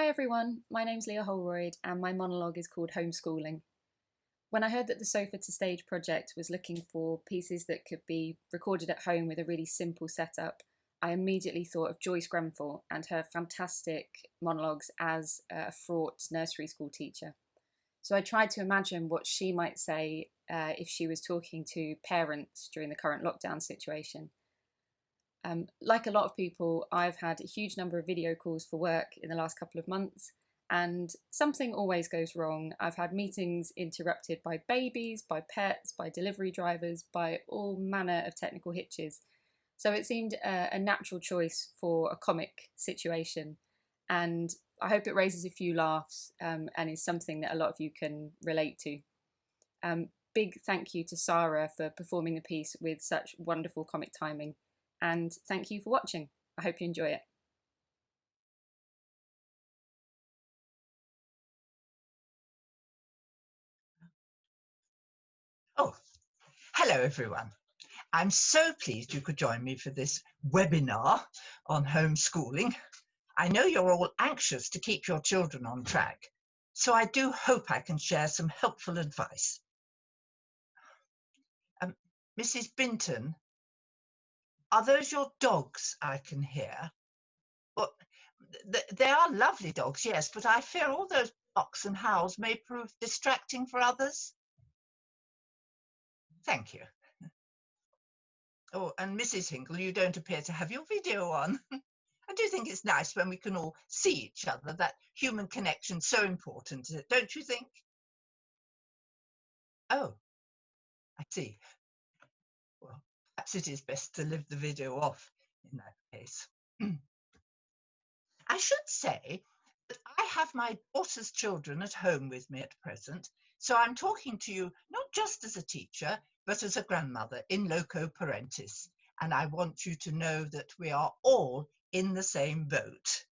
Hi everyone, my name's Leah Holroyd and my monologue is called Homeschooling. When I heard that the Sofa to Stage project was looking for pieces that could be recorded at home with a really simple setup, I immediately thought of Joyce Grenfell and her fantastic monologues as a fraught nursery school teacher. So I tried to imagine what she might say if she was talking to parents during the current lockdown situation. Like a lot of people, I've had a huge number of video calls for work in the last couple of months, and something always goes wrong. I've had meetings interrupted by babies, by pets, by delivery drivers, by all manner of technical hitches. So it seemed a natural choice for a comic situation, and I hope it raises a few laughs and is something that a lot of you can relate to. Big thank you to Sarah for performing the piece with such wonderful comic timing. And thank you for watching. I hope you enjoy it. Oh, hello everyone. I'm so pleased you could join me for this webinar on homeschooling. I know you're all anxious to keep your children on track, so I do hope I can share some helpful advice. Mrs. Binton, are those your dogs I can hear? Well, they are lovely dogs, yes, but I fear all those barks and howls may prove distracting for others. Thank you. Oh, and Mrs. Hinkle, you don't appear to have your video on. I do think it's nice when we can all see each other. That human connection's so important, don't you think? Oh, I see. Well, perhaps it is best to leave the video off in that case. I should say that I have my daughter's children at home with me at present, so I'm talking to you not just as a teacher, but as a grandmother in loco parentis, and I want you to know that we are all in the same boat.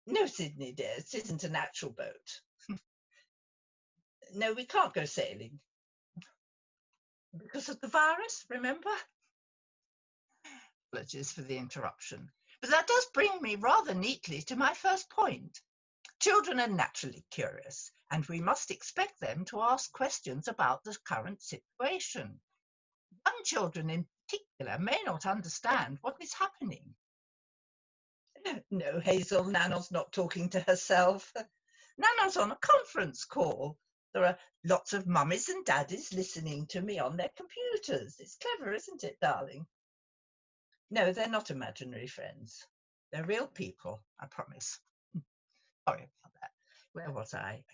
No, Sydney, dear, it isn't a natural boat. No, we can't go sailing. Because of the virus, remember? Apologies for the interruption. But that does bring me rather neatly to my first point. Children are naturally curious, and we must expect them to ask questions about the current situation. Young children in particular may not understand what is happening. No, Hazel, Nana's not talking to herself. Nana's on a conference call. There are lots of mummies and daddies listening to me on their computers. It's clever, isn't it, darling? No, they're not imaginary friends. They're real people, I promise. Sorry about that. Where was I?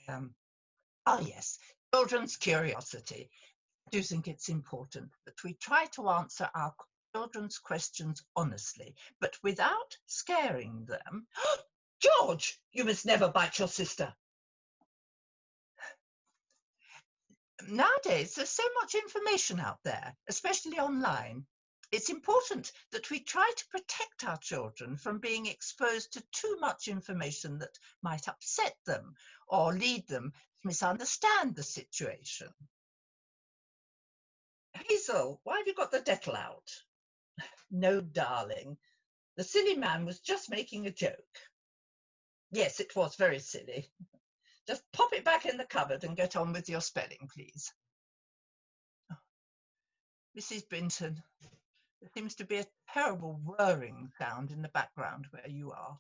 Yes, children's curiosity. I do think it's important that we try to answer our children's questions honestly, but without scaring them. George, you must never bite your sister. Nowadays, there's so much information out there, especially online. It's important that we try to protect our children from being exposed to too much information that might upset them or lead them to misunderstand the situation. Hazel, why have you got the Dettol out? No, darling. The silly man was just making a joke. Yes, it was very silly. Just pop it back in the cupboard and get on with your spelling, please. Oh, Mrs. Binton, there seems to be a terrible whirring sound in the background where you are.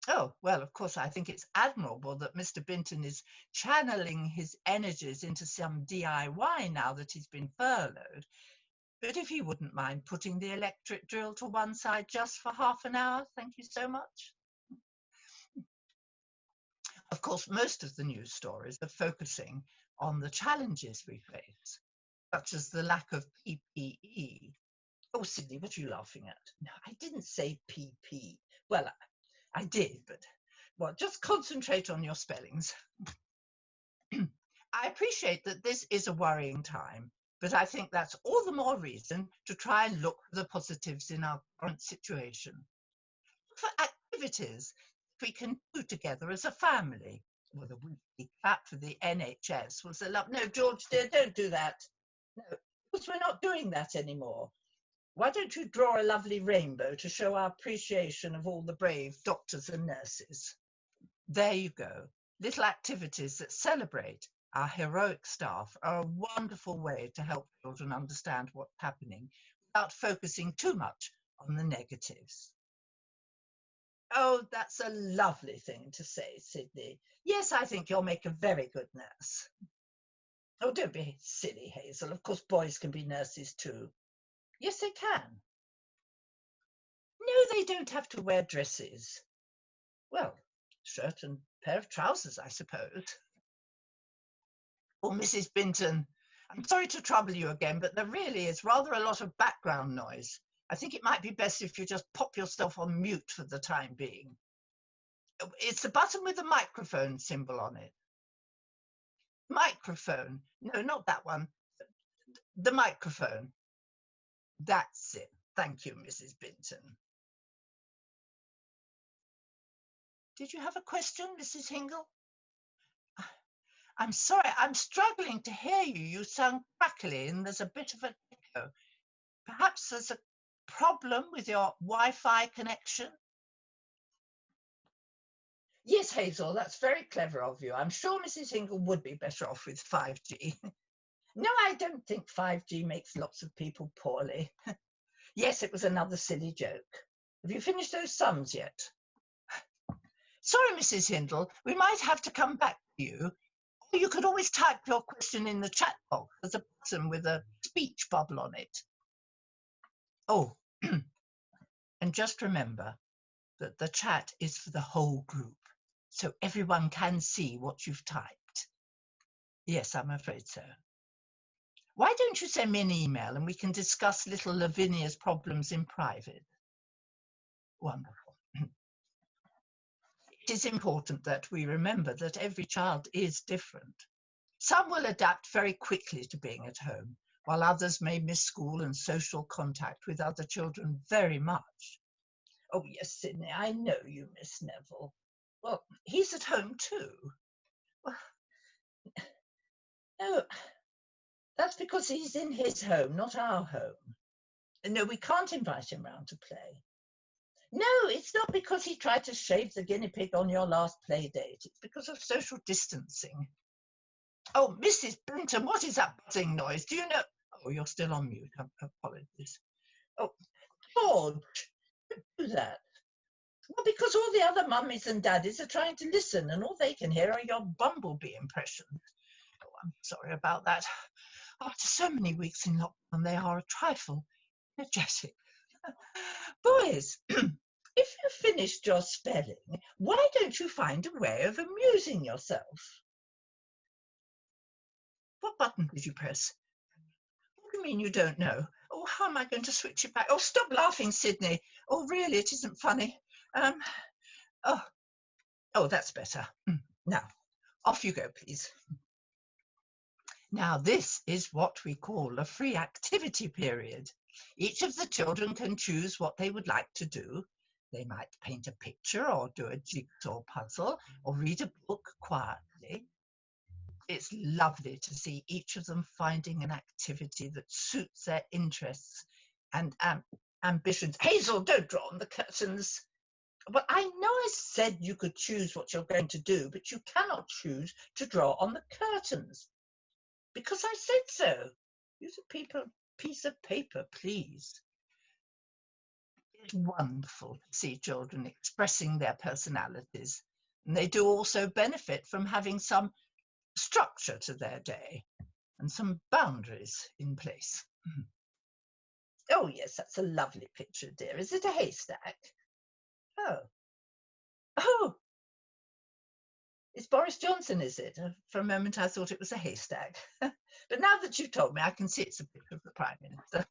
Oh, well, of course, I think it's admirable that Mr. Binton is channeling his energies into some DIY now that he's been furloughed. But if he wouldn't mind putting the electric drill to one side just for half an hour, thank you so much. Of course, most of the news stories are focusing on the challenges we face, such as the lack of PPE. Oh, Sydney, what are you laughing at? No, I didn't say PP. Well, I did, but well, just concentrate on your spellings. I appreciate that this is a worrying time, but I think that's all the more reason to try and look for the positives in our current situation. For activities we can do together as a family. Well, the weekly clap for the NHS was a love. No, George, dear, don't do that. No, because we're not doing that anymore. Why don't you draw a lovely rainbow to show our appreciation of all the brave doctors and nurses? There you go. Little activities that celebrate our heroic staff are a wonderful way to help children understand what's happening without focusing too much on the negatives. Oh, that's a lovely thing to say, Sydney. Yes, I think you'll make a very good nurse. Oh, don't be silly, Hazel. Of course, boys can be nurses too. Yes, they can. No, they don't have to wear dresses. Well, shirt and pair of trousers, I suppose. Oh, Mrs. Binton, I'm sorry to trouble you again, but there really is rather a lot of background noise. I think it might be best if you just pop yourself on mute for the time being. It's the button with the microphone symbol on it. Microphone. No, not that one. The microphone. That's it. Thank you, Mrs. Binton. Did you have a question, Mrs. Hingle? I'm sorry, I'm struggling to hear you. You sound crackly and there's a bit of an echo. Perhaps there's a problem with your Wi-Fi connection? Yes, Hazel, that's very clever of you. I'm sure Mrs. Hingle would be better off with 5G. No, I don't think 5G makes lots of people poorly. Yes, it was another silly joke. Have you finished those sums yet? Sorry, Mrs. Hindle, we might have to come back to you. Or you could always type your question in the chat box. There's a button with a speech bubble on it. Oh, and just remember that the chat is for the whole group, so everyone can see what you've typed. Yes, I'm afraid so. Why don't you send me an email and we can discuss little Lavinia's problems in private? Wonderful. It is important that we remember that every child is different. Some will adapt very quickly to being at home, while others may miss school and social contact with other children very much. Oh, yes, Sydney, I know you miss Neville. Well, he's at home too. Well, no, that's because he's in his home, not our home. No, we can't invite him round to play. No, it's not because he tried to shave the guinea pig on your last play date. It's because of social distancing. Oh, Mrs. Binton, what is that buzzing noise? Do you know? Oh, you're still on mute. Apologies. Oh, George, don't do that. Well, because all the other mummies and daddies are trying to listen and all they can hear are your bumblebee impressions. Oh, I'm sorry about that. After so many weeks in lockdown, they are a trifle energetic. Boys, if you finished your spelling, why don't you find a way of amusing yourself? What button did you press? What do you mean you don't know? Oh, how am I going to switch it back? Oh, stop laughing, Sydney. Oh, really, it isn't funny. Oh, that's better. Now, off you go, please. Now, this is what we call a free activity period. Each of the children can choose what they would like to do. They might paint a picture or do a jigsaw puzzle or read a book quietly. It's lovely to see each of them finding an activity that suits their interests and ambitions. Hazel, don't draw on the curtains. Well, I know I said you could choose what you're going to do, but you cannot choose to draw on the curtains. Because I said so. Use a piece of paper, please. It's wonderful to see children expressing their personalities, and they do also benefit from having some structure to their day and some boundaries in place. Oh, yes, that's a lovely picture, dear. Is it a haystack? Oh, it's Boris Johnson, is it? For a moment, I thought it was a haystack. But now that you've told me, I can see it's a picture of the Prime Minister.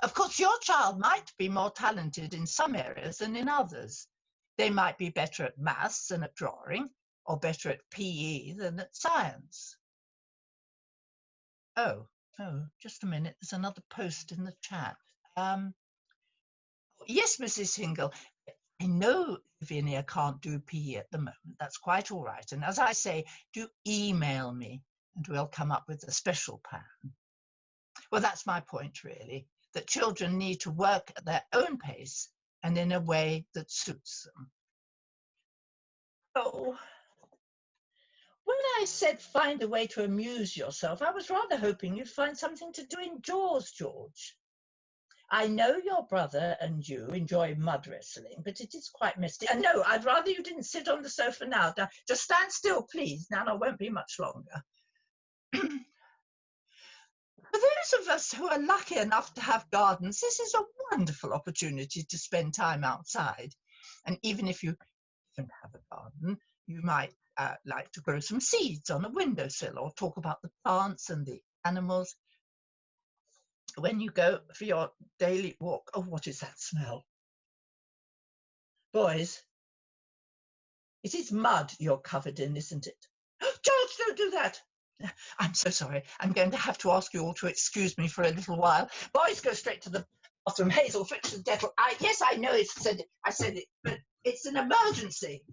Of course, your child might be more talented in some areas than in others. They might be better at maths than at drawing, or better at PE than at science. Oh, just a minute. There's another post in the chat. Yes, Mrs. Hingle. I know Lavinia can't do PE at the moment. That's quite all right. And as I say, do email me and we'll come up with a special plan. Well, that's my point, really. that children need to work at their own pace and in a way that suits them. Oh, when I said find a way to amuse yourself, I was rather hoping you'd find something to do indoors, George. I know your brother and you enjoy mud wrestling, but it is quite misty. And no, I'd rather you didn't sit on the sofa now. Now just stand still, please. Nana won't be much longer. For those of us who are lucky enough to have gardens, this is a wonderful opportunity to spend time outside. And even if you don't have a garden, you might like to grow some seeds on a windowsill or talk about the plants and the animals. When you go for your daily walk, oh, what is that smell? Boys, it is mud you're covered in, isn't it? George, don't do that. I'm so sorry. I'm going to have to ask you all to excuse me for a little while. Boys, go straight to the bathroom. Hazel, fetch the Dettol. Yes, I know I said it, but it's an emergency.